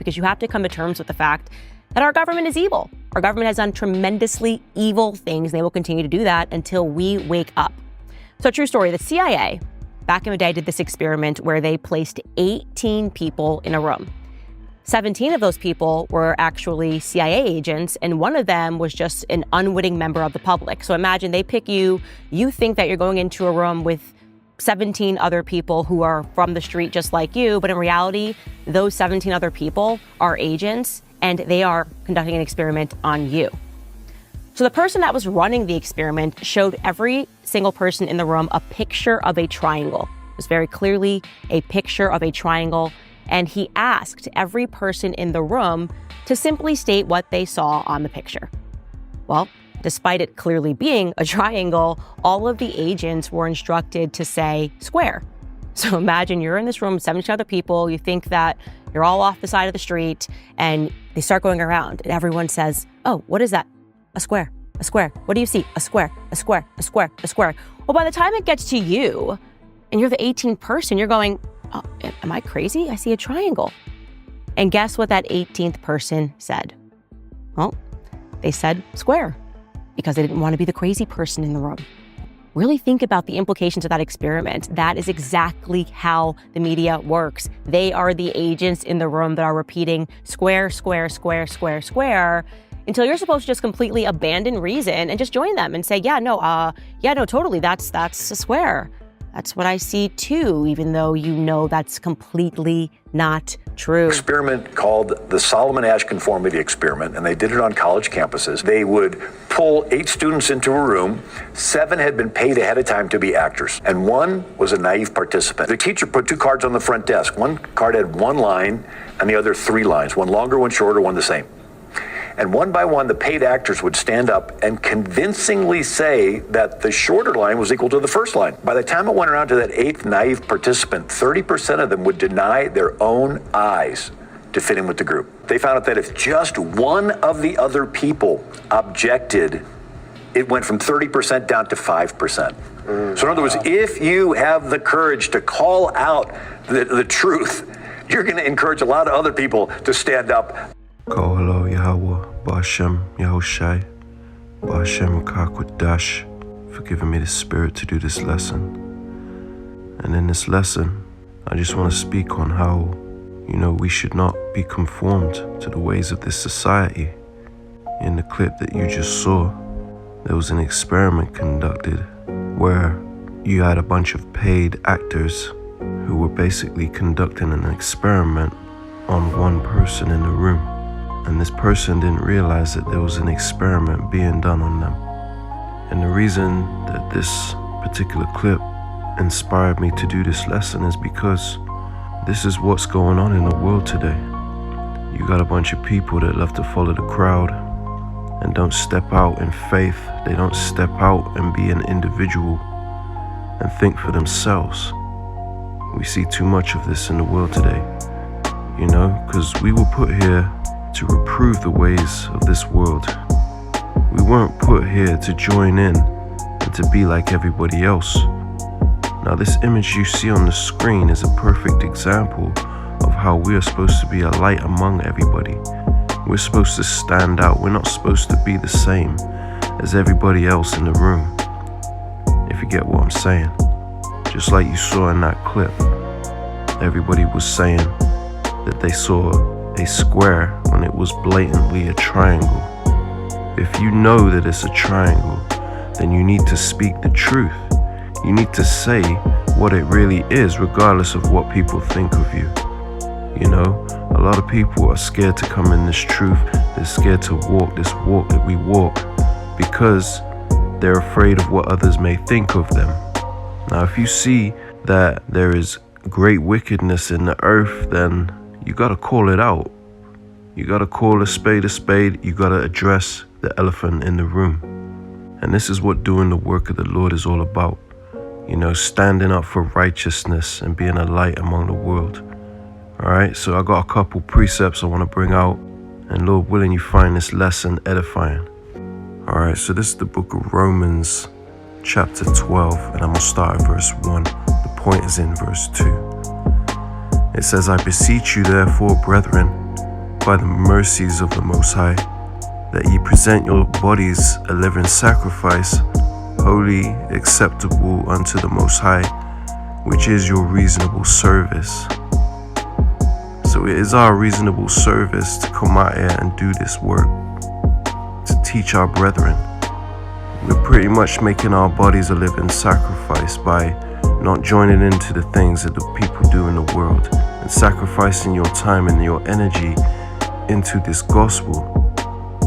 because you have to come to terms with the fact that our government is evil. Our government has done tremendously evil things, and they will continue to do that until we wake up. So true story, the CIA back in the day did this experiment where they placed 18 people in a room. 17 of those people were actually CIA agents, and one of them was just an unwitting member of the public. So imagine they pick you, you think that you're going into a room with 17 other people who are from the street just like you, but in reality, those 17 other people are agents, and they are conducting an experiment on you. So the person that was running the experiment showed every single person in the room a picture of a triangle. It was very clearly a picture of a triangle. And he asked every person in the room to simply state what they saw on the picture. Well, despite it clearly being a triangle, all of the agents were instructed to say square. So imagine you're in this room with 17 other people, you think that you're all off the side of the street, and they start going around, and everyone says, oh, what is that? A square, a square. What do you see? A square, a square, a square, a square. Well, by the time it gets to you, and you're the 18th person, you're going, oh, am I crazy? I see a triangle. And guess what that 18th person said? Well, they said square because they didn't want to be the crazy person in the room. Really think about the implications of that experiment. That is exactly how the media works. They are the agents in the room that are repeating square, square, square, square, square, until you're supposed to just completely abandon reason and just join them and say, totally, that's a square. That's what I see too, even though you know that's completely not true. Experiment called the Solomon Asch Conformity Experiment, and they did it on college campuses. They would pull 8 students into a room. 7 had been paid ahead of time to be actors, and 1 was a naive participant. The teacher put 2 cards on the front desk. One card had 1 line, and the other 3 lines, one longer, one shorter, one the same. And one by one, the paid actors would stand up and convincingly say that the shorter line was equal to the first line. By the time it went around to that 8th naive participant, 30% of them would deny their own eyes to fit in with the group. They found out that if just one of the other people objected, it went from 30% down to 5%. So in other words, if you have the courage to call out the truth, you're going to encourage a lot of other people to stand up. Go hello Yahweh, Ba'ashem Yahushai, Ba'ashem Kakwadash, for giving me the spirit to do this lesson. And in this lesson, I just want to speak on how, we should not be conformed to the ways of this society. In the clip that you just saw, there was an experiment conducted where you had a bunch of paid actors who were basically conducting an experiment on one person in the room. And this person didn't realize that there was an experiment being done on them. And the reason that this particular clip inspired me to do this lesson is because this is what's going on in the world today. You got a bunch of people that love to follow the crowd and don't step out in faith. They don't step out and be an individual and think for themselves. We see too much of this in the world today, because we were put here to reprove the ways of this world. We weren't put here to join in and to be like everybody else. Now this image you see on the screen is a perfect example of how we are supposed to be a light among everybody. We're supposed to stand out. We're not supposed to be the same as everybody else in the room, if you get what I'm saying. Just like you saw in that clip, everybody was saying that they saw a square when it was blatantly a triangle. If you know that it's a triangle, then you need to speak the truth. You need to say what it really is, regardless of what people think of you. A lot of people are scared to come in this truth. They're scared to walk this walk that we walk because they're afraid of what others may think of them. Now, if you see that there is great wickedness in the earth, then you gotta call it out. You gotta call a spade a spade. You gotta address the elephant in the room. And this is what doing the work of the Lord is all about. Standing up for righteousness and being a light among the world. Alright, so I got a couple precepts I want to bring out. And Lord willing, you find this lesson edifying. Alright, so this is the book of Romans, chapter 12. And I'm gonna start at verse 1. The point is in verse 2. It says, I beseech you therefore, brethren, by the mercies of the Most High, that ye present your bodies a living sacrifice, holy, acceptable unto the Most High, which is your reasonable service. So it is our reasonable service to come out here and do this work, to teach our brethren. We're pretty much making our bodies a living sacrifice by not joining into the things that the people do in the world and sacrificing your time and your energy into this gospel.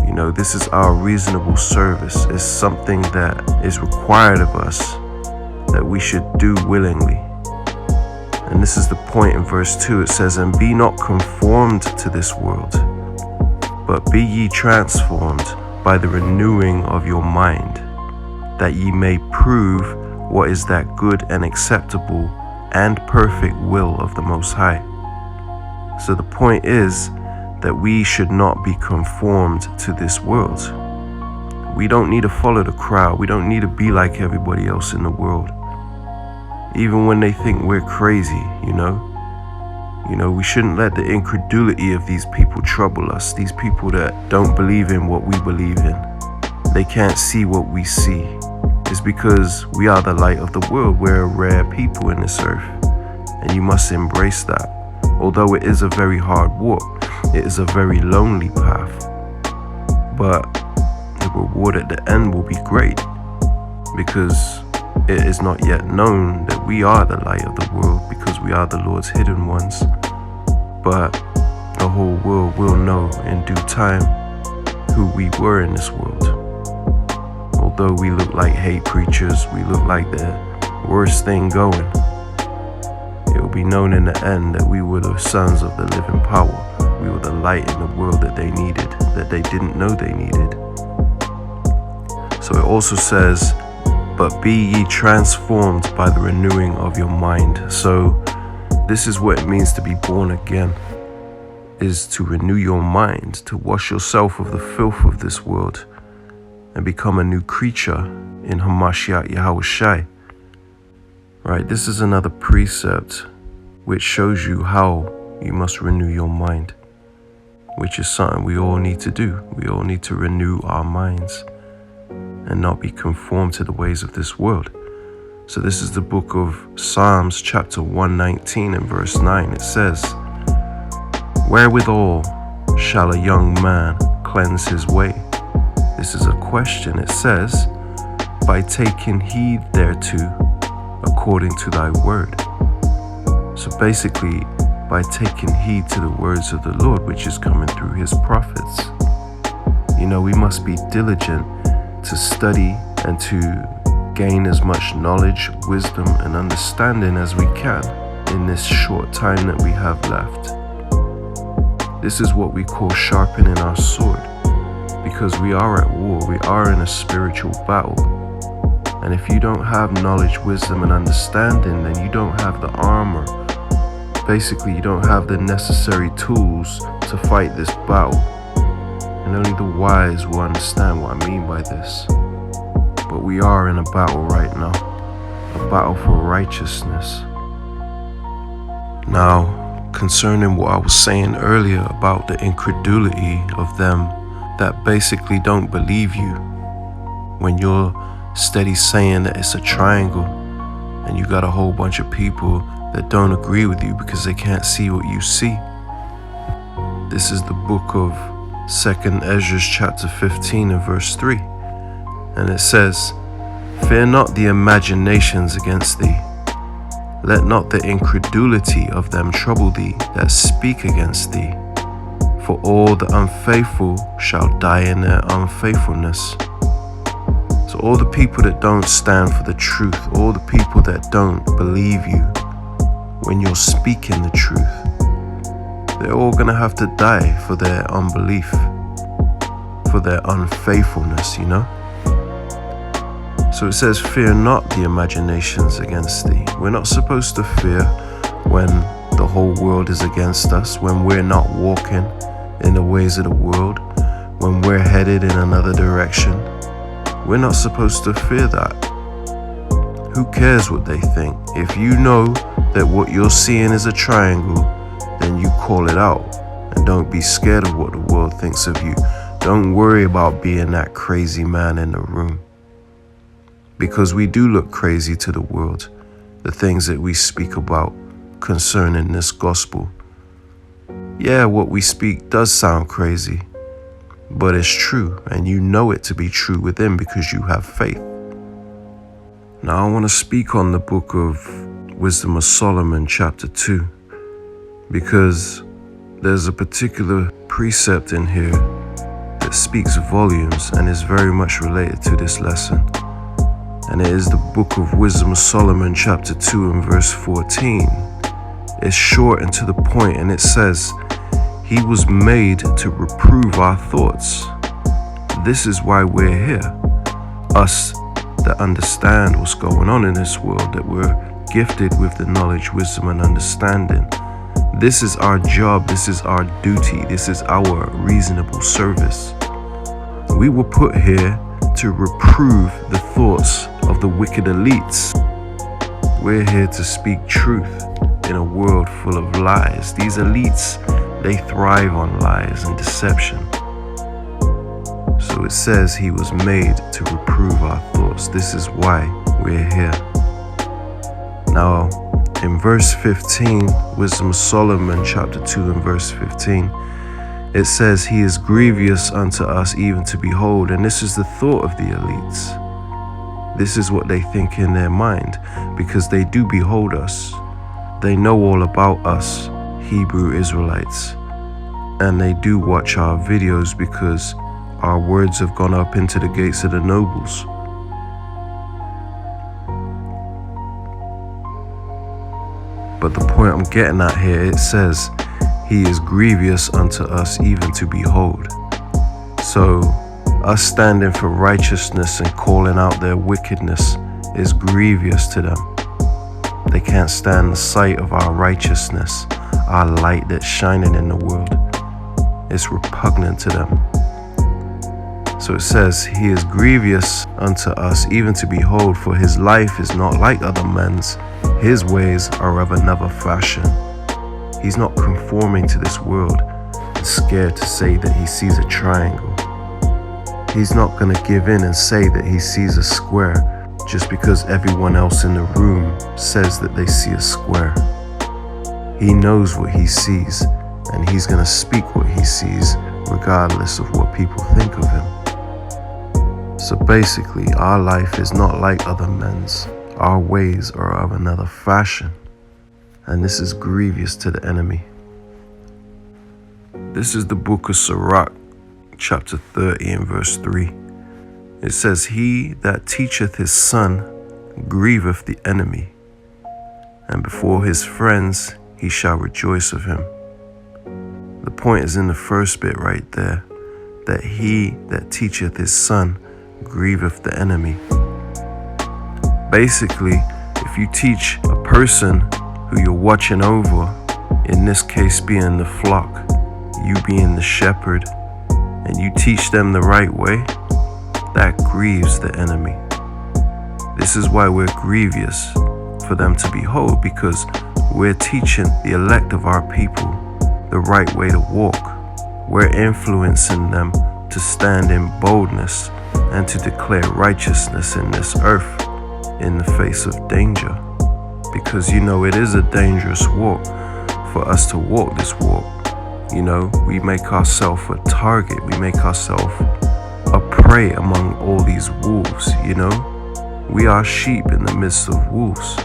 You know, this is our reasonable service. It's something that is required of us that we should do willingly. And this is the point in verse 2. It says, "And be not conformed to this world, but be ye transformed by the renewing of your mind, that ye may prove what is that good and acceptable and perfect will of the Most High." So the point is that we should not be conformed to this world. We don't need to follow the crowd. We don't need to be like everybody else in the world. Even when they think we're crazy, you know, we shouldn't let the incredulity of these people trouble us. These people that don't believe in what we believe in. They can't see what we see. It's because we are the light of the world. We're a rare people in this earth, and you must embrace that. Although it is a very hard walk, it is a very lonely path, but the reward at the end will be great, because it is not yet known that we are the light of the world, because we are the Lord's hidden ones. But the whole world will know in due time who we were in this world. Although we look like hate preachers, we look like the worst thing going, it will be known in the end that we were the sons of the living power. We were the light in the world that they needed, that they didn't know they needed. So it also says, "But be ye transformed by the renewing of your mind." So this is what it means to be born again, is to renew your mind, to wash yourself of the filth of this world and become a new creature in Hamashiach Yahushai. Right, this is another precept which shows you how you must renew your mind, which is something we all need to do. We all need to renew our minds and not be conformed to the ways of this world. So this is the book of Psalms chapter 119 and verse 9. It says, "Wherewithal shall a young man cleanse his way?" This is a question. It says, "By taking heed thereto, according to thy word." So basically, by taking heed to the words of the Lord, which is coming through his prophets. You know, we must be diligent to study and to gain as much knowledge, wisdom, and understanding as we can in this short time that we have left. This is what we call sharpening our sword, because we are at war. We are in a spiritual battle. And if you don't have knowledge, wisdom, and understanding, then you don't have the armor. Basically, you don't have the necessary tools to fight this battle. And only the wise will understand what I mean by this. But we are in a battle right now, a battle for righteousness. Now, concerning what I was saying earlier about the incredulity of them that basically don't believe you, when you're steady saying that it's a triangle and you got a whole bunch of people that don't agree with you because they can't see what you see. This is the book of 2nd Ezra chapter 15 and verse 3. And it says, "Fear not the imaginations against thee. Let not the incredulity of them trouble thee that speak against thee. For all the unfaithful shall die in their unfaithfulness." So all the people that don't stand for the truth, all the people that don't believe you when you're speaking the truth, they're all going to have to die for their unbelief, for their unfaithfulness, you know? So it says, "Fear not the imaginations against thee." We're not supposed to fear when the whole world is against us, when we're not walking in the ways of the world, when we're headed in another direction. We're not supposed to fear that. Who cares what they think? If you know that what you're seeing is a triangle, then you call it out And don't be scared of what the world thinks of you. Don't worry about being that crazy man in the room. Because we do look crazy to the world, the things that we speak about concerning this gospel. Yeah, what we speak does sound crazy, but it's true, and you know it to be true within because you have faith. Now I want to speak on the book of Wisdom of Solomon, chapter 2, because there's a particular precept in here that speaks volumes and is very much related to this lesson. And it is the book of Wisdom of Solomon, chapter 2 and verse 14. It's short and to the point, and it says, "He was made to reprove our thoughts." This is why we're here. Us that understand what's going on in this world, that we're gifted with the knowledge, wisdom, and understanding. This is our job, this is our duty, this is our reasonable service. We were put here to reprove the thoughts of the wicked elites. We're here to speak truth in a world full of lies. These elites, they thrive on lies and deception. So it says he was made to reprove our thoughts. This is why we're here. Now, in verse 15, Wisdom of Solomon, chapter 2 and verse 15, it says, "He is grievous unto us even to behold." And this is the thought of the elites. This is what they think in their mind, because they do behold us. They know all about us, Hebrew Israelites. And they do watch our videos because our words have gone up into the gates of the nobles. But the point I'm getting at here, it says, "He is grievous unto us even to behold." So, us standing for righteousness and calling out their wickedness is grievous to them. They can't stand the sight of our righteousness, our light that's shining in the world. It's repugnant to them. So it says, "He is grievous unto us even to behold, for his life is not like other men's. His ways are of another fashion." He's not conforming to this world and scared to say that he sees a triangle. He's not going to give in and say that he sees a square just because everyone else in the room says that they see a square. He knows what he sees, and he's going to speak what he sees regardless of what people think of him. So basically, our life is not like other men's. Our ways are of another fashion. And this is grievous to the enemy. This is the book of Sirach, chapter 30 and verse 3. It says, "He that teacheth his son grieveth the enemy, and before his friends he shall rejoice of him." The point is in the first bit right there, that he that teacheth his son grieveth the enemy. Basically, if you teach a person who you're watching over, in this case being the flock, you being the shepherd, and you teach them the right way, that grieves the enemy. This is why we're grievous for them to behold, because we're teaching the elect of our people the right way to walk. We're influencing them to stand in boldness and to declare righteousness in this earth in the face of danger. Because it is a dangerous walk for us to walk this walk. We make ourselves a target. We make ourselves a prey among all these wolves, We are sheep in the midst of wolves.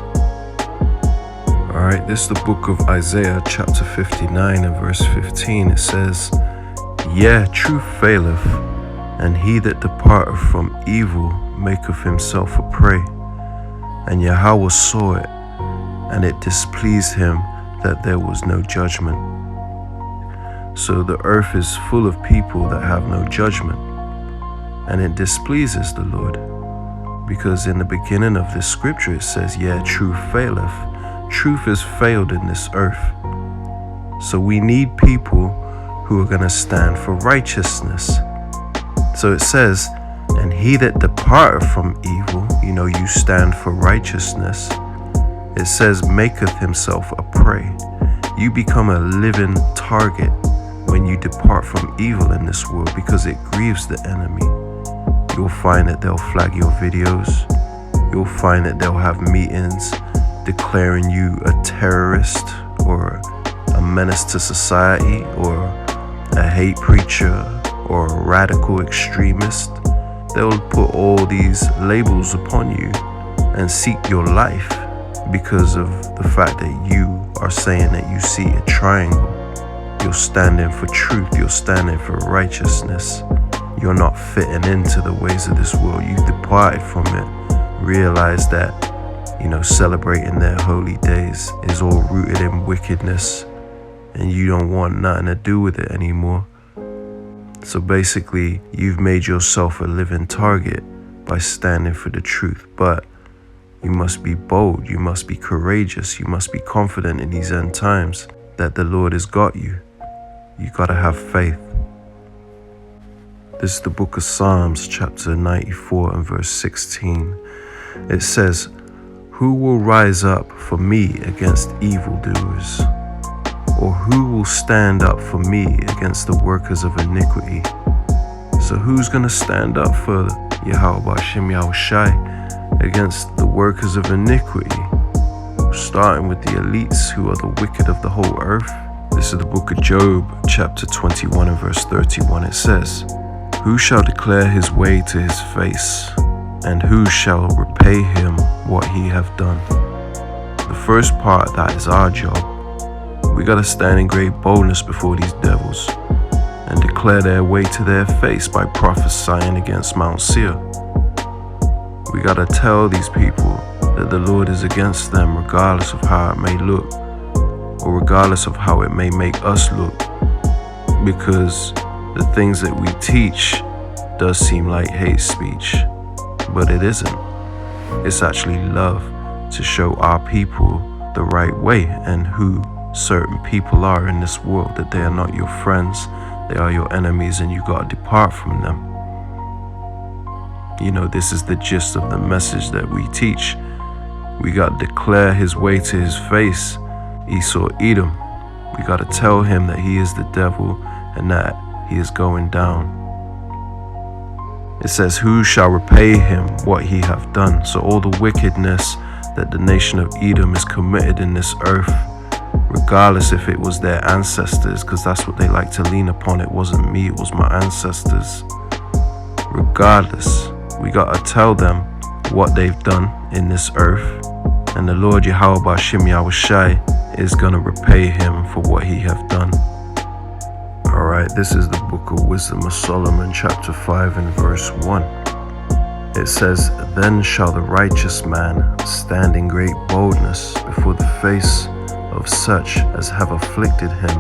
Alright, this is the book of Isaiah, chapter 59 and verse 15. It says, "Yea, truth faileth, and he that departeth from evil maketh himself a prey. And Yahweh saw it, and it displeased him that there was no judgment." So the earth is full of people that have no judgment, and it displeases the Lord. Because in the beginning of this scripture it says, "Yea, truth faileth." Truth has failed in this earth. So we need people who are going to stand for righteousness. So it says, "And he that departeth from evil," you stand for righteousness. It says, "maketh himself a prey." You become a living target when you depart from evil in this world, because it grieves the enemy. You'll find that they'll flag your videos. You'll find that they'll have meetings declaring you a terrorist or a menace to society or a hate preacher or a radical extremist. They'll put all these labels upon you and seek your life because of the fact that you are saying that you see a triangle. You're standing for truth. You're standing for righteousness. You're not fitting into the ways of this world. You've departed from it. Realize that, celebrating their holy days is all rooted in wickedness, and you don't want nothing to do with it anymore. So basically, you've made yourself a living target by standing for the truth. But you must be bold. You must be courageous. You must be confident in these end times that the Lord has got you. You gotta have faith. This is the book of Psalms, chapter 94 and verse 16. It says, "Who will rise up for me against evildoers? Or who will stand up for me against the workers of iniquity?" So who's gonna stand up for Yahweh Hashem Yahushai against the workers of iniquity? Starting with the elites who are the wicked of the whole earth. This is the book of Job, chapter 21 and verse 31. It says, "Who shall declare his way to his face? And who shall repay him what he hath done?" The first part, that is our job. We gotta stand in great boldness before these devils and declare their way to their face by prophesying against Mount Seir. We gotta tell these people that the Lord is against them, regardless of how it may look, or regardless of how it may make us look, because the things that we teach does seem like hate speech, but it isn't. It's actually love to show our people the right way and who certain people are in this world, that they are not your friends, they are your enemies, and you gotta depart from them. This is the gist of the message that we teach. We gotta declare his way to his face, Esau Edom. We gotta tell him that he is the devil and that he is going down. It says, "Who shall repay him what he hath done?" So all the wickedness that the nation of Edom is committed in this earth, regardless if it was their ancestors, because that's what they like to lean upon. It wasn't me, it was my ancestors. Regardless, we gotta tell them what they've done in this earth, and the Lord Yahweh Hashem Yahushai is gonna repay him for what he hath done. Alright, this is the book of Wisdom of Solomon, chapter 5 and verse 1. It says, "Then shall the righteous man stand in great boldness before the face of such as have afflicted him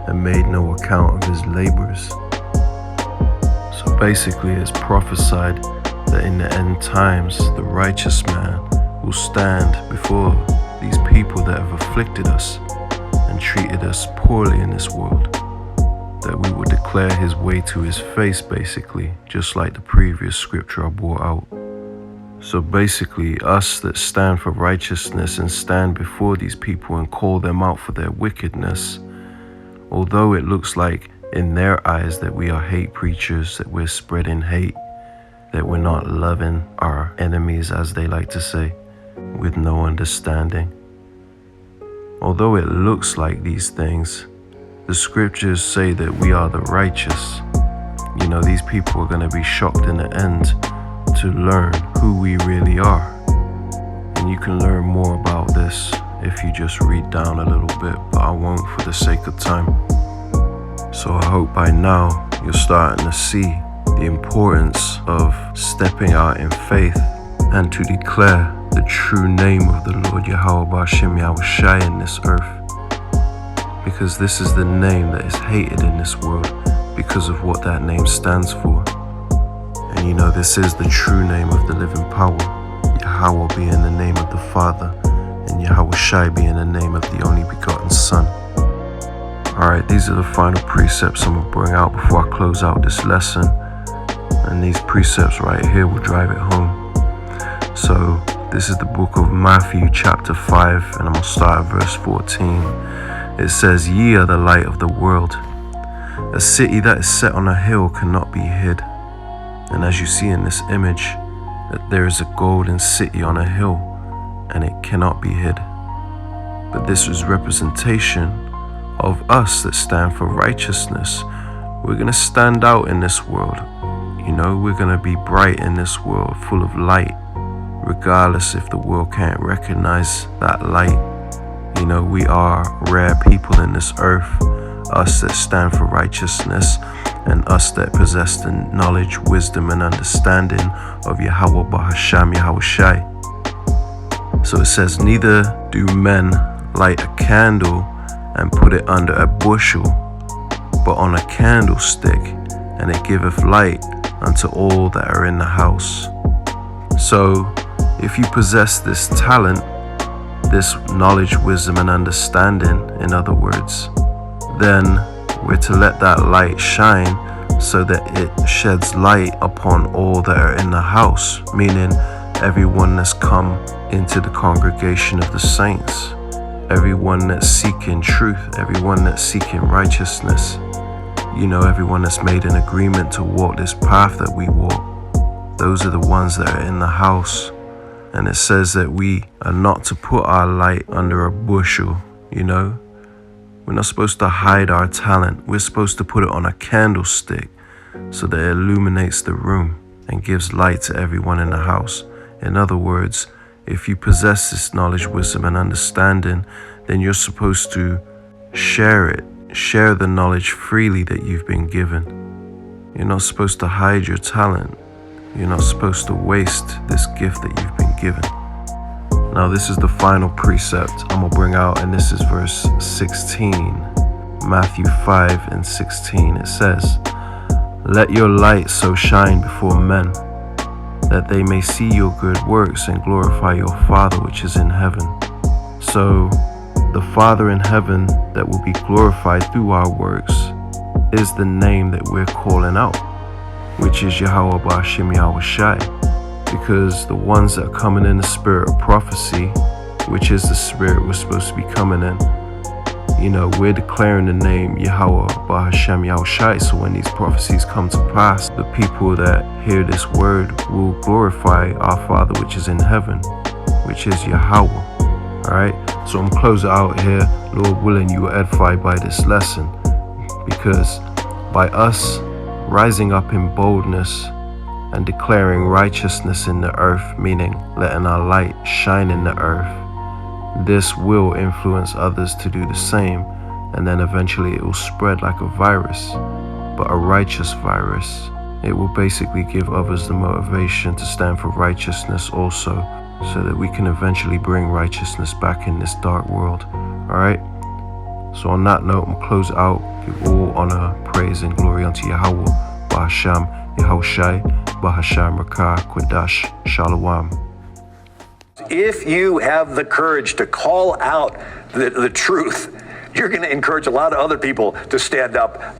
and made no account of his labors." So basically it's prophesied that in the end times the righteous man will stand before these people that have afflicted us and treated us poorly in this world, that we will declare his way to his face, basically, just like the previous scripture I brought out. So basically, us that stand for righteousness and stand before these people and call them out for their wickedness, although it looks like in their eyes that we are hate preachers, that we're spreading hate, that we're not loving our enemies, as they like to say, with no understanding. Although it looks like these things, the scriptures say that we are the righteous. These people are going to be shocked in the end to learn who we really are. And you can learn more about this if you just read down a little bit, but I won't for the sake of time. So I hope by now you're starting to see the importance of stepping out in faith and to declare the true name of the Lord Yahweh Hashem Yahushai in this earth. Because this is the name that is hated in this world because of what that name stands for. And this is the true name of the living power, Yahweh being the name of the Father, and Yahushai being the name of the only begotten Son. Alright, these are the final precepts I'm going to bring out before I close out this lesson. And these precepts right here will drive it home. So, this is the book of Matthew chapter 5, and I'm going to start at verse 14. It says, "Ye are the light of the world. A city that is set on a hill cannot be hid. And as you see in this image, that there is a golden city on a hill, and it cannot be hid. But this is representation of us that stand for righteousness. We're going to stand out in this world. You know, we're going to be bright in this world, full of light, regardless if the world can't recognize that light. You know, we are rare people in this earth, us that stand for righteousness, and us that possess the knowledge, wisdom, and understanding of Yahweh Bahasham Yahushai. So it says, neither do men light a candle and put it under a bushel, but on a candlestick, and it giveth light unto all that are in the house. So if you possess this talent, this knowledge, wisdom, and understanding, in other words, then we're to let that light shine so that it sheds light upon all that are in the house, meaning everyone that's come into the congregation of the saints, everyone that's seeking truth, everyone that's seeking righteousness, you know, everyone that's made an agreement to walk this path that we walk. Those are the ones that are in the house. And it says that we are not to put our light under a bushel, you know. We're not supposed to hide our talent. We're supposed to put it on a candlestick so that it illuminates the room and gives light to everyone in the house. In other words, if you possess this knowledge, wisdom, and understanding, then you're supposed to share it. Share the knowledge freely that you've been given. You're not supposed to hide your talent. You're not supposed to waste this gift that you've been given. Now this is the final precept I'm going to bring out, and this is verse 16. Matthew 5:16. It says, let your light so shine before men, that they may see your good works and glorify your Father which is in heaven. So the Father in heaven that will be glorified through our works is the name that we're calling out, which is Yahweh Ba'ashim Yahushai. Because the ones that are coming in the spirit of prophecy, which is the spirit we're supposed to be coming in, you know, we're declaring the name Yahweh Ba'ashim Yahushai. So when these prophecies come to pass, the people that hear this word will glorify our Father which is in heaven, which is Yahweh. Alright, so I'm closing out here. Lord willing, you are edified by this lesson, because by us rising up in boldness and declaring righteousness in the earth, meaning letting our light shine in the earth, this will influence others to do the same, and then eventually it will spread like a virus, but a righteous virus. It will basically give others the motivation to stand for righteousness also, so that we can eventually bring righteousness back in this dark world. Alright? So on that note, I'm close out. Give all honor, praise, and glory unto Yahweh, Bahasham, Yahushai, Bahasham, Rakah, Quadash, Shalom. If you have the courage to call out the truth, you're going to encourage a lot of other people to stand up